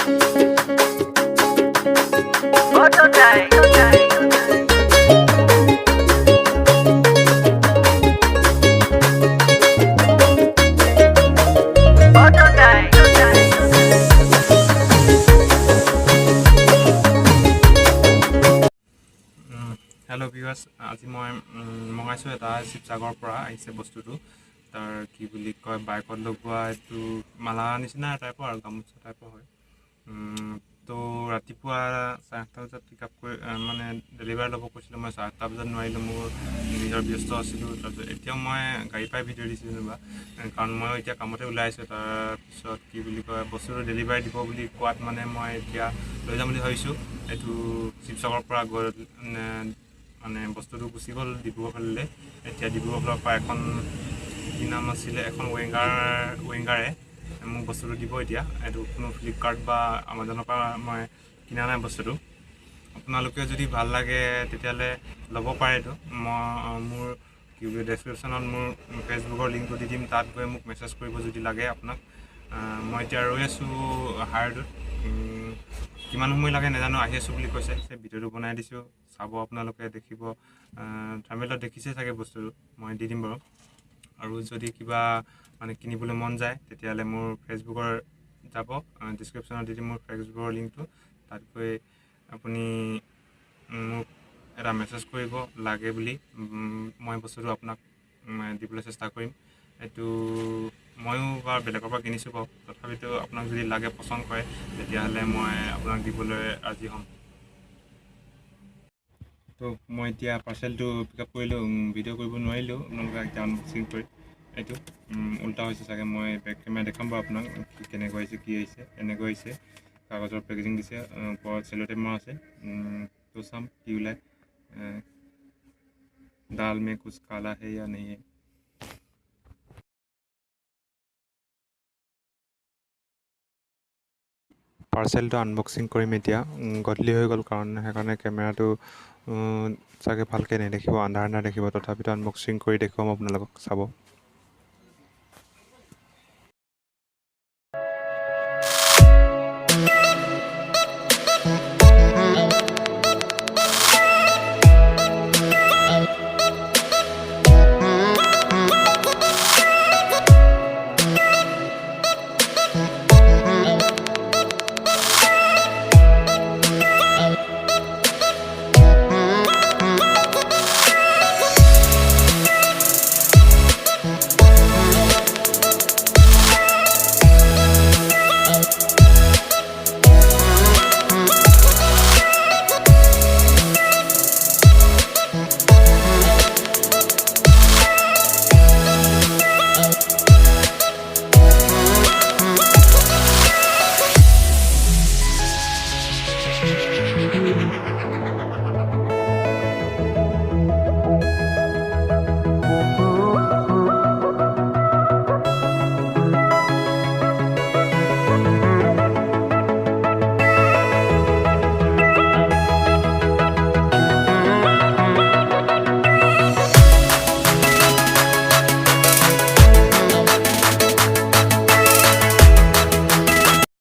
Hello' viewers, আজি মই মঙাইছোঁ এটা শিৱসাগৰৰ পৰা আহিছে বস্তুটো। তাৰ কি বুলি কয়, বাইকত লগোৱা এইটো মালা নিচিনা টাইপৰ আৰু গামোচা টাইপৰ হয়। তো ৰাতিপুৱা 8:30 বজাত পিক আপ কৰি মানে ডেলিভাৰী ল'ব কৈছিলোঁ। মই 8:30 বজাত নোৱাৰিলোঁ, মোৰ নিজৰ ব্যস্ত আছিলোঁ। তাৰপিছত এতিয়াও মই গাড়ী পাই ভিডিঅ' দিছিলোঁ যেনিবা, কাৰণ ময়ো এতিয়া কামতে ওলাই আহিছোঁ। তাৰপিছত কি বুলি কয়, বস্তুটো ডেলিভাৰী দিব বুলি কোৱাত মানে মই এতিয়া লৈ যাম বুলি ভাবিছোঁ। এইটো শিৱসাগৰৰ পৰা গৈ মানে বস্তুটো গুচি গ'ল ডিব্ৰুগড়লৈ। এতিয়া ডিব্ৰুগড়ৰ পৰা এখন কি নাম আছিলে, এখন ৱেংগাৰে মোক বস্তুটো দিব এতিয়া। এইটো কোনো ফ্লিপকাৰ্ট বা আমাজনৰ পৰা মই কিনা নাই বস্তুটো। আপোনালোকে যদি ভাল লাগে তেতিয়াহ'লে ল'ব পাৰে। এইটো মোৰ কি বুলি ডেছক্ৰিপশ্যনত মোৰ ফেচবুকৰ লিংকটো দি দিম, তাত গৈ মোক মেছেজ কৰিব যদি লাগে আপোনাক। মই এতিয়া ৰৈ আছোঁ হায়াৰটোত। কিমান সময় লাগে নাজানো, আহি আছোঁ বুলি কৈছে। সেই ভিডিঅ'টো বনাই দিছোঁ, চাব আপোনালোকে, দেখিব। থাম্বনেইলত দেখিছে চাগে বস্তুটো, মই দি দিম বাৰু। আৰু যদি কিবা মানে কিনিবলৈ মন যায় তেতিয়াহ'লে মোৰ ফেচবুকৰ যাব, ডিছক্ৰিপশ্যনত দি দিম মোৰ ফেচবুকৰ লিংকটো। তাত গৈ আপুনি মোক এটা মেছেজ কৰিব লাগে বুলি, মই বস্তুটো আপোনাক দিবলৈ চেষ্টা কৰিম। এইটো ময়ো বা বেলেগৰ পৰা কিনিছোঁ বাৰু, তথাপিতো আপোনাক যদি লাগে, পচন্দ কৰে, তেতিয়াহ'লে মই আপোনাক দিবলৈ ৰাজি হ'ম। তো মই এতিয়া পাৰ্চেলটো পিক আপ কৰিলোঁ, ভিডিঅ' কৰিব নোৱাৰিলোঁ আপোনালোকে এতিয়া আনবক্সিং কৰি। এইটো উল্টা হৈছে চাগে, মই বেক কেমেৰা দেখাম বাৰু আপোনাক কেনেকৈ আহিছে, কি আহিছে। এনেকৈ আহিছে, কাগজৰ পেকেজিং দিছে, ওপৰত চেলোটেপ মাৰা আছে। তো চাম কি ওলায়। দাল মে কুছ কালা হে या नहीं है। পাৰ্চেলটো আনবক্সিং কৰিম এতিয়া। গধূলি হৈ গ'ল সেইকাৰণে কেমেৰাটো চাগে ভালকৈ নেদেখিব, আন্ধাৰ দেখিব। তথাপিতো আনবক্সিং কৰি দেখুৱাম আপোনালোকক, চাব।